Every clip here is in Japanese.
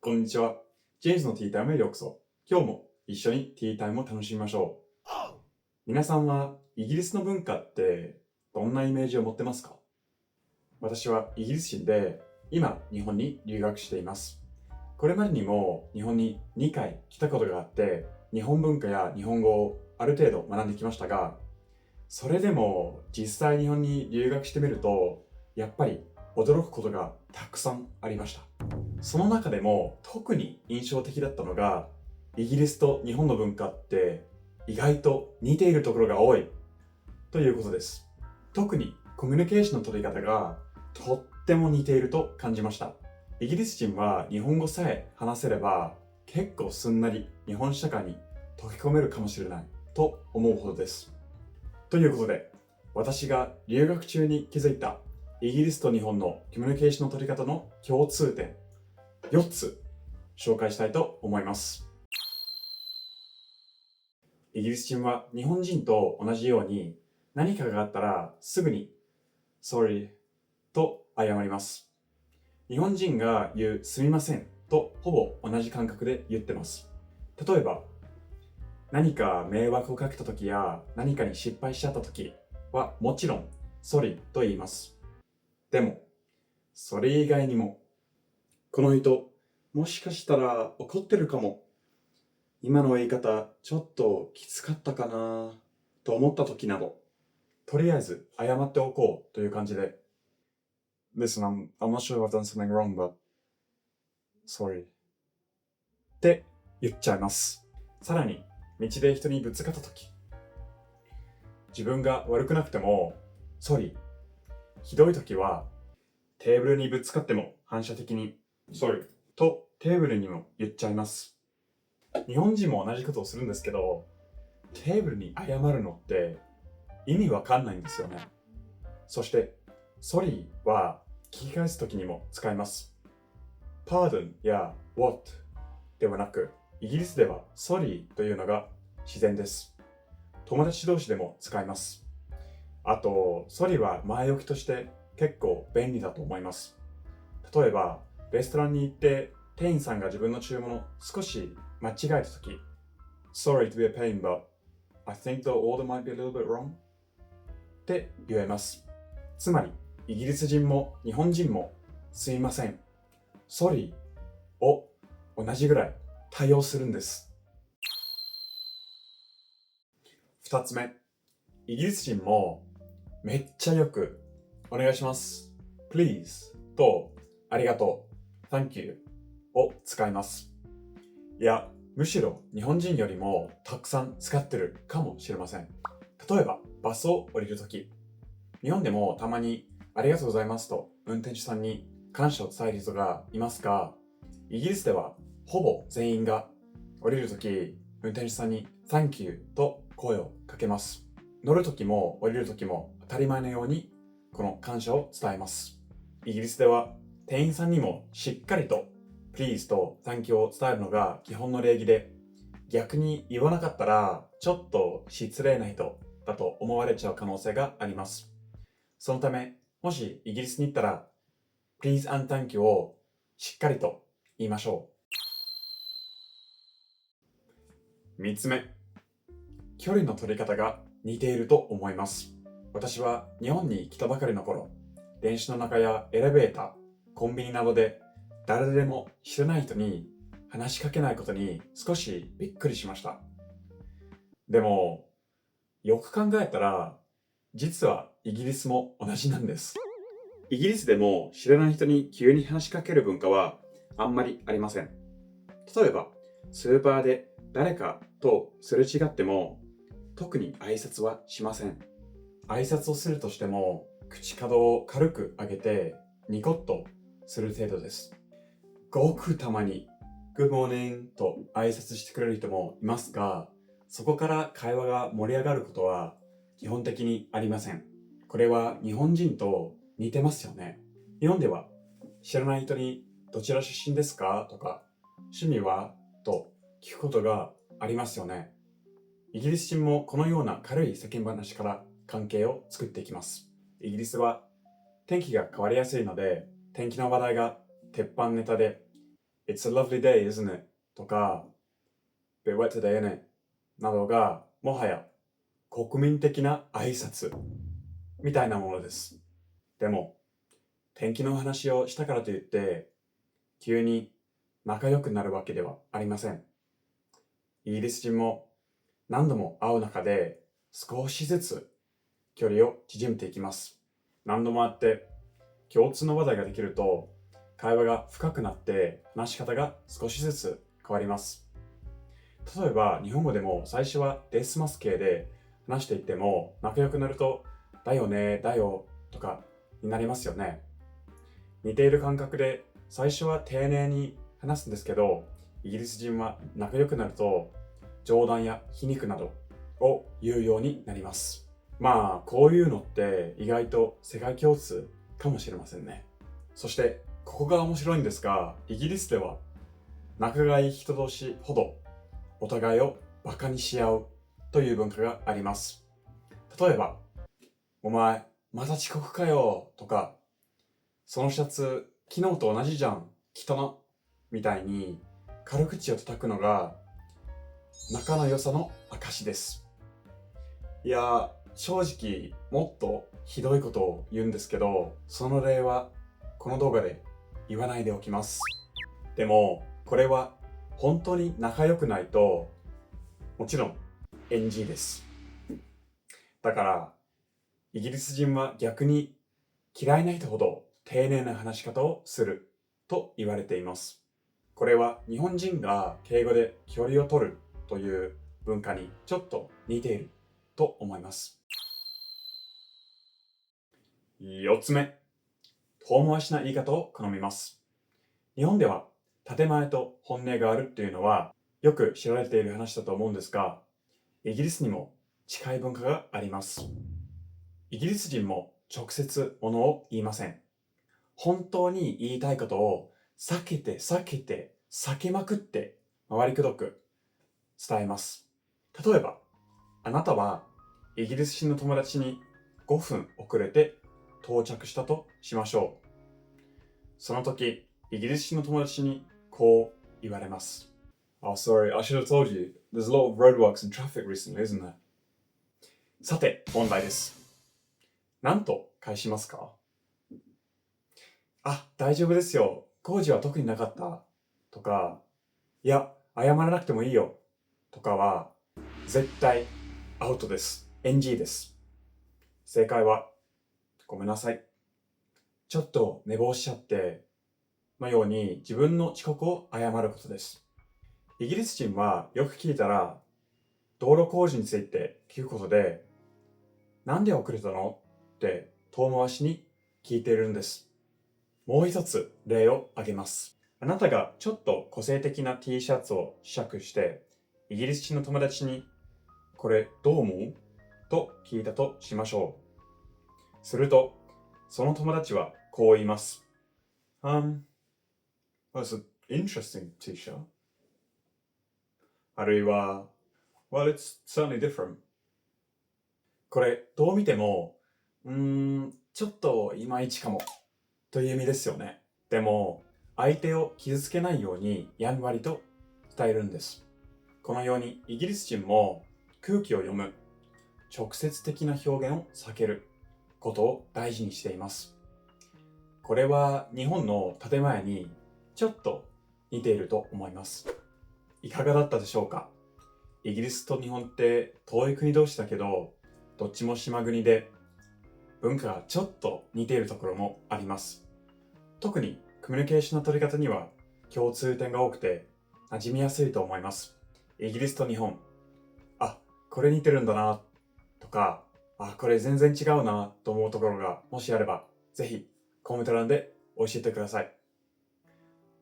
こんにちは。ジェームズのティータイムへようこそ。今日も一緒にティータイムを楽しみましょう。皆さんはイギリスの文化ってどんなイメージを持ってますか？私はイギリス人で今日本に留学しています。これまでにも日本に2回来たことがあって日本文化や日本語をある程度学んできましたが、それでも実際日本に留学してみるとやっぱり驚くことがたくさんありました。その中でも特に印象的だったのが、イギリスと日本の文化って意外と似ているところが多いということです。特にコミュニケーションの取り方がとっても似ていると感じました。イギリス人は日本語さえ話せれば結構すんなり日本社会に溶け込めるかもしれないと思うほどです。ということで、私が留学中に気づいたイギリスと日本のコミュニケーションの取り方の共通点4つ紹介したいと思います。イギリス人は日本人と同じように何かがあったらすぐに Sorry と謝ります。日本人が言うすみませんとほぼ同じ感覚で言ってます。例えば何か迷惑をかけた時や何かに失敗しちゃった時はもちろん Sorry と言います。でもそれ以外にもこの人もしかしたら怒ってるかも、今の言い方ちょっときつかったかなと思った時など、とりあえず謝っておこうという感じで Listen, I'm not sure if I've done something wrong, but sorry って言っちゃいます。さらに道で人にぶつかった時、自分が悪くなくても Sorry、 ひどい時はテーブルにぶつかっても反射的に Sorry とテーブルにも言っちゃいます。日本人も同じことをするんですけど、テーブルに謝るのって意味わかんないんですよね。そして、sorry は聞き返すときにも使います。pardon や what ではなく、イギリスでは sorry というのが自然です。友達同士でも使います。あと、sorry は前置きとして結構便利だと思います。例えば、レストランに行って店員さんが自分の注文を少し間違えたとき、Sorry to be a pain, but I think the order might be a little bit wrong って言えます。つまり、イギリス人も日本人もすいません、Sorry を同じぐらい対応するんです。2つ目、イギリス人もめっちゃよくお願いします、Please とありがとう、Thank you を使います。いや、むしろ日本人よりもたくさん使ってるかもしれません。例えば、バスを降りるとき、日本でもたまにありがとうございますと運転手さんに感謝を伝える人がいますが、イギリスではほぼ全員が降りるとき、運転手さんに Thank you と声をかけます。乗るときも降りるときも当たり前のようにこの感謝を伝えます。イギリスでは店員さんにもしっかりとPlease と Thank you を伝えるのが基本の礼儀で、逆に言わなかったらちょっと失礼な人だと思われちゃう可能性があります。そのため、もしイギリスに行ったら Please and Thank you をしっかりと言いましょう。3つ目、距離の取り方が似ていると思います。私は日本に来たばかりの頃、電車の中やエレベーター、コンビニなどで誰でも知らない人に話しかけないことに少しびっくりしました。でも、よく考えたら、実はイギリスも同じなんです。イギリスでも知らない人に急に話しかける文化はあんまりありません。例えば、スーパーで誰かとすれ違っても、特に挨拶はしません。挨拶をするとしても、口角を軽く上げて、ニコッとする程度です。ごくたまに Good morning と挨拶してくれる人もいますが、そこから会話が盛り上がることは基本的にありません。これは日本人と似てますよね。日本では知らない人にどちら出身ですかとか趣味はと聞くことがありますよね。イギリス人もこのような軽い世間話から関係を作っていきます。イギリスは天気が変わりやすいので、天気の話題が鉄板ネタで、It's a lovely day, isn't it? とか、Bit wet today, innit? などが、もはや国民的な挨拶みたいなものです。でも、天気の話をしたからといって、急に仲良くなるわけではありません。イギリス人も何度も会う中で少しずつ距離を縮めていきます。何度も会って共通の話題ができると会話が深くなって話し方が少しずつ変わります。例えば日本語でも最初はデスマス系で話していっても仲良くなるとだよね、だよとかになりますよね。似ている感覚で最初は丁寧に話すんですけど、イギリス人は仲良くなると冗談や皮肉などを言うようになります。まあこういうのって意外と世界共通かもしれませんね。そしてここが面白いんですが、イギリスでは仲がいい人同士ほどお互いをバカにし合うという文化があります。例えば、お前また遅刻かよとか、そのシャツ昨日と同じじゃん、汚みたいに軽口を叩くのが仲の良さの証です。いや、正直もっとひどいことを言うんですけど、その例はこの動画で言わないでおきます。でもこれは本当に仲良くないともちろん NG です。だからイギリス人は逆に嫌いな人ほど丁寧な話し方をすると言われています。これは日本人が敬語で距離を取るという文化にちょっと似ていると思います。4つ目、遠回しな言い方を好みます。日本では建前と本音があるっていうのはよく知られている話だと思うんですが、イギリスにも近い文化があります。イギリス人も直接ものを言いません。本当に言いたいことを避けて避けまくって回りくどく伝えます。例えば、あなたはイギリス人の友達に5分遅れて到着したとしましょう。その時、イギリス人の友達にこう言われます。Oh, sorry, I should have told you. There's a lot of roadworks and traffic recently, isn't there? さて、問題です。何と返しますか？あ、大丈夫ですよ。工事は特になかった。とか、いや、謝らなくてもいいよ。とかは、絶対アウトです。NG です。正解は、ごめんなさい。ちょっと寝坊しちゃって、のように自分の遅刻を謝ることです。イギリス人はよく聞いたら、道路工事について聞くことで、なんで遅れたのって遠回しに聞いているんです。もう一つ例を挙げます。あなたがちょっと個性的な T シャツを試着して、イギリス人の友達に、これどう思うと聞いたとしましょう。すると、その友達はこう言います。That's an interesting t-shirt. あるいは、Well, it's certainly different. これ、どう見ても、ちょっといまいちかも、という意味ですよね。でも、相手を傷つけないようにやんわりと伝えるんです。このように、イギリス人も空気を読む、直接的な表現を避けることを大事にしています。これは日本の建前にちょっと似ていると思います。いかがだったでしょうか？イギリスと日本って遠い国同士だけど、どっちも島国で文化がちょっと似ているところもあります。特にコミュニケーションの取り方には共通点が多くて馴染みやすいと思います。イギリスと日本、あ、これ似てるんだなとか、あ、これ全然違うなと思うところがもしあれば、ぜひコメント欄で教えてください。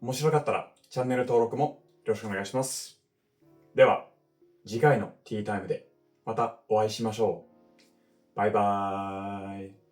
面白かったらチャンネル登録もよろしくお願いします。では、次回のティータイムでまたお会いしましょう。バイバーイ。